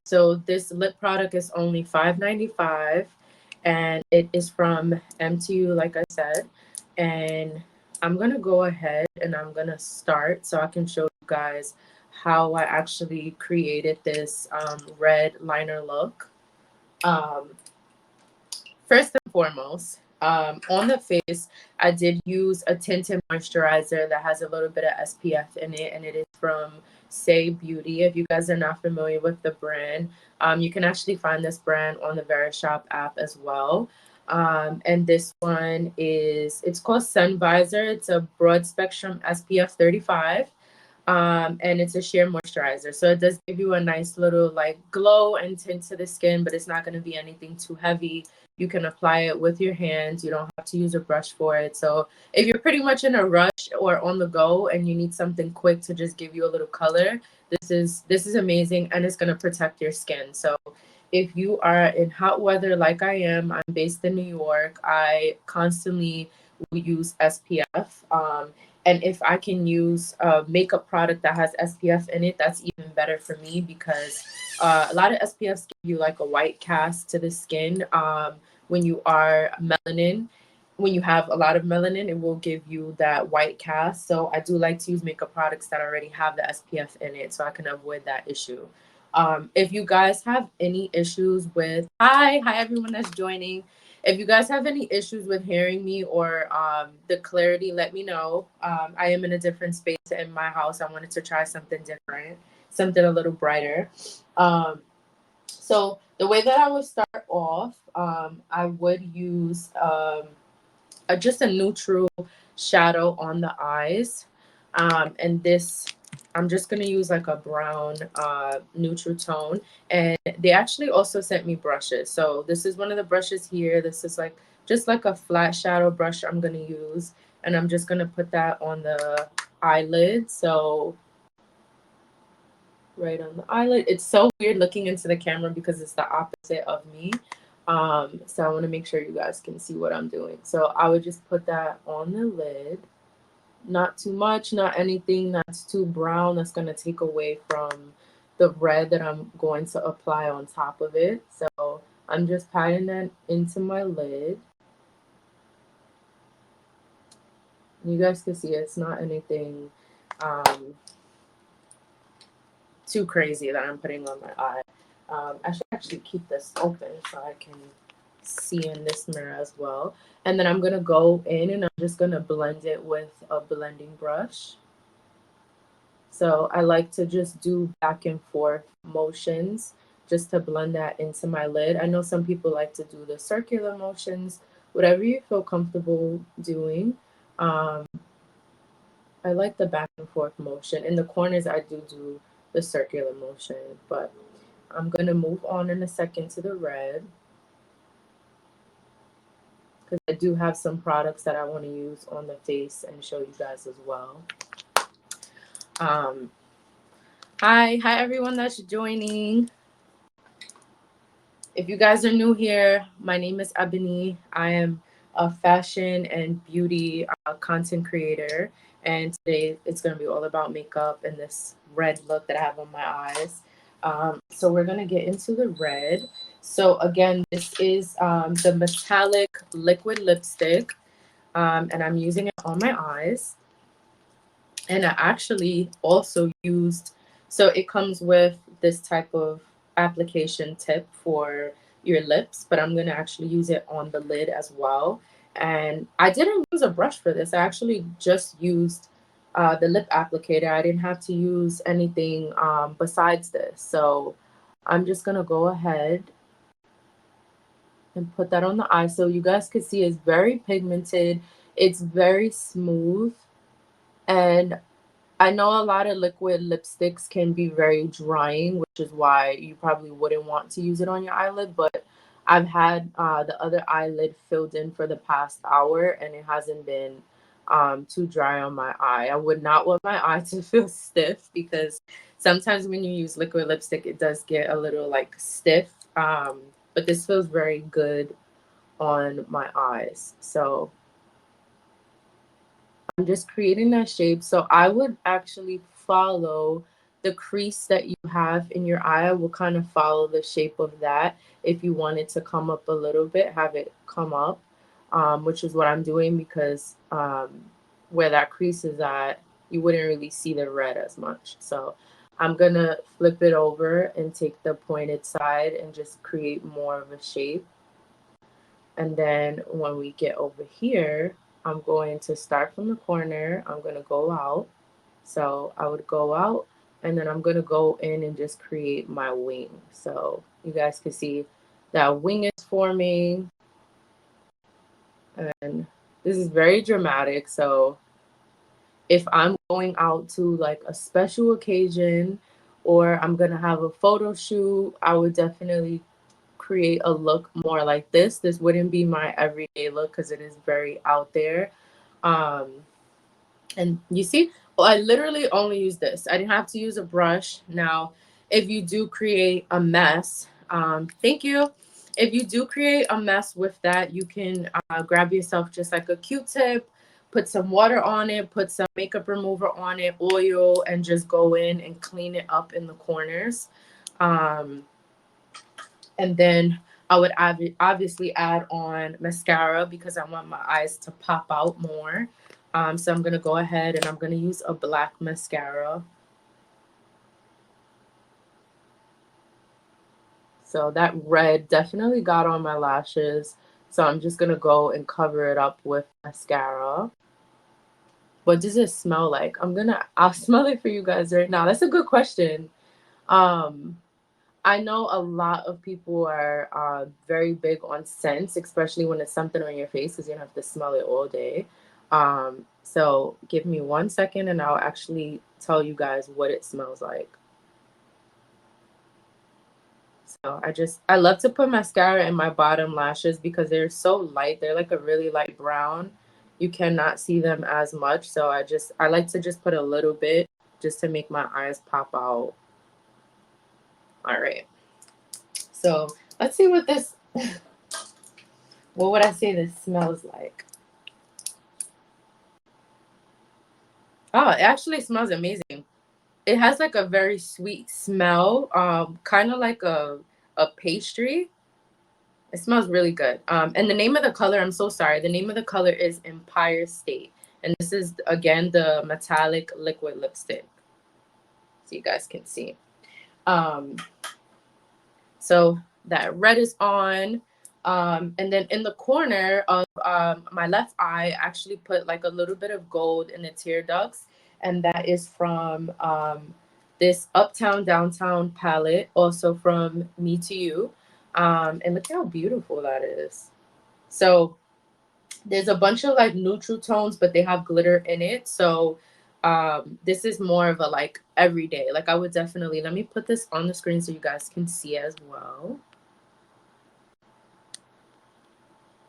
So this lip product is only $5.95, and it is from M2U, like I said. And I'm gonna go ahead and I'm gonna start so I can show you guys how I actually created this red liner look. Um, First and foremost, on the face, I did use a tinted moisturizer that has a little bit of SPF in it, and it is from Say Beauty. If you guys are not familiar with the brand, you can actually find this brand on the Verishop app as well. And this one it's called Sun Visor. It's a broad spectrum SPF 35. And it's a sheer moisturizer, so it does give you a nice little like glow and tint to the skin, but it's not going to be anything too heavy. You can apply it with your hands. You don't have to use a brush for it. So if you're pretty much in a rush or on the go and you need something quick to just give you a little color, this is amazing, and it's going to protect your skin. So if you are in hot weather like I am, I'm based in New York, I constantly will use SPF. And if I can use a makeup product that has SPF in it, that's even better for me, because a lot of SPFs give you like a white cast to the skin. When you are melanin, when you have a lot of melanin, it will give you that white cast. So I do like to use makeup products that already have the SPF in it so I can avoid that issue. If you guys have any issues with, hi everyone that's joining. If you guys have any issues with hearing me or the clarity, let me know. I am in a different space in my house. I wanted to try something different, something a little brighter. So the way that I would start off, I would use just a neutral shadow on the eyes. And this, I'm just going to use like a brown neutral tone. And they actually also sent me brushes. So this is one of the brushes here. This is like just like a flat shadow brush I'm going to use. And I'm just going to put that on the eyelid. So right on the eyelid. It's so weird looking into the camera because it's the opposite of me. So I want to make sure you guys can see what I'm doing. So I would just put that on the lid. Not too much, not anything that's too brown that's going to take away from the red that I'm going to apply on top of it. So I'm just patting that into my lid. You guys can see it's not anything too crazy that I'm putting on my eye. I should actually keep this open so I can see in this mirror as well. And then I'm going to go in and I'm just going to blend it with a blending brush. So I like to just do back and forth motions just to blend that into my lid. I know some people like to do the circular motions, whatever you feel comfortable doing. Um, I like the back and forth motion. In the corners, I do the circular motion, but I'm going to move on in a second to the red because I do have some products that I want to use on the face and show you guys as well. Um, hi everyone that's joining. If you guys are new here, my name is Ebony. I am a fashion and beauty content creator. And today it's going to be all about makeup and this red look that I have on my eyes. So we're going to get into the red. So again, this is the metallic liquid lipstick. And I'm using it on my eyes. And I actually also used, so it comes with this type of application tip for your lips, but I'm going to actually use it on the lid as well. And I didn't use a brush for this. I actually just used the lip applicator. I didn't have to use anything besides this. So I'm just going to go ahead and put that on the eye. So you guys could see it's very pigmented. It's very smooth. And I know a lot of liquid lipsticks can be very drying, which is why you probably wouldn't want to use it on your eyelid. But I've had the other eyelid filled in for the past hour and it hasn't been too dry on my eye. I would not want my eye to feel stiff because sometimes when you use liquid lipstick, it does get a little like stiff. But this feels very good on my eyes. So I'm just creating that shape. So I would actually follow the crease that you have in your eye will kind of follow the shape of that. If you want it to come up a little bit, have it come up, which is what I'm doing, because where that crease is at, you wouldn't really see the red as much. So I'm gonna flip it over and take the pointed side and just create more of a shape. And then when we get over here, I'm going to start from the corner. I'm gonna go out. So I would go out, and then I'm gonna go in and just create my wing. So you guys can see that wing is forming, and this is very dramatic. So if I'm going out to like a special occasion, or I'm gonna have a photo shoot, I would definitely create a look more like this. This wouldn't be my everyday look because it is very out there. Um, and you see, well, I literally only use this. I didn't have to use a brush. Now, if you do create a mess, thank you. If you do create a mess with that, you can grab yourself just like a Q-tip, put some water on it, put some makeup remover on it, oil, and just go in and clean it up in the corners. Um, and then I would obviously add on mascara because I want my eyes to pop out more. So I'm going to go ahead and I'm going to use a black mascara. So that red definitely got on my lashes. So I'm just going to go and cover it up with mascara. What does it smell like? I'll smell it for you guys right now. That's a good question. Um, I know a lot of people are very big on scents, especially when it's something on your face, because you don't have to smell it all day. So give me 1 second and I'll actually tell you guys what it smells like. So I love to put mascara in my bottom lashes because they're so light. They're like a really light brown. You cannot see them as much. So I like to just put a little bit just to make my eyes pop out. All right. So let's see what this, what would I say this smells like? Oh, it actually smells amazing. It has like a very sweet smell, kind of like a pastry. It smells really good. And the name of the color, I'm so sorry. The name of the color is Empire State. And this is, again, the metallic liquid lipstick. So you guys can see. Um, so that red is on. And then in the corner of my left eye, I actually put like a little bit of gold in the tear ducts. And that is from this Uptown Downtown palette, also from M2U. And look how beautiful that is. So there's a bunch of like neutral tones, but they have glitter in it. So this is more of a like everyday. Like I would definitely, let me put this on the screen so you guys can see as well.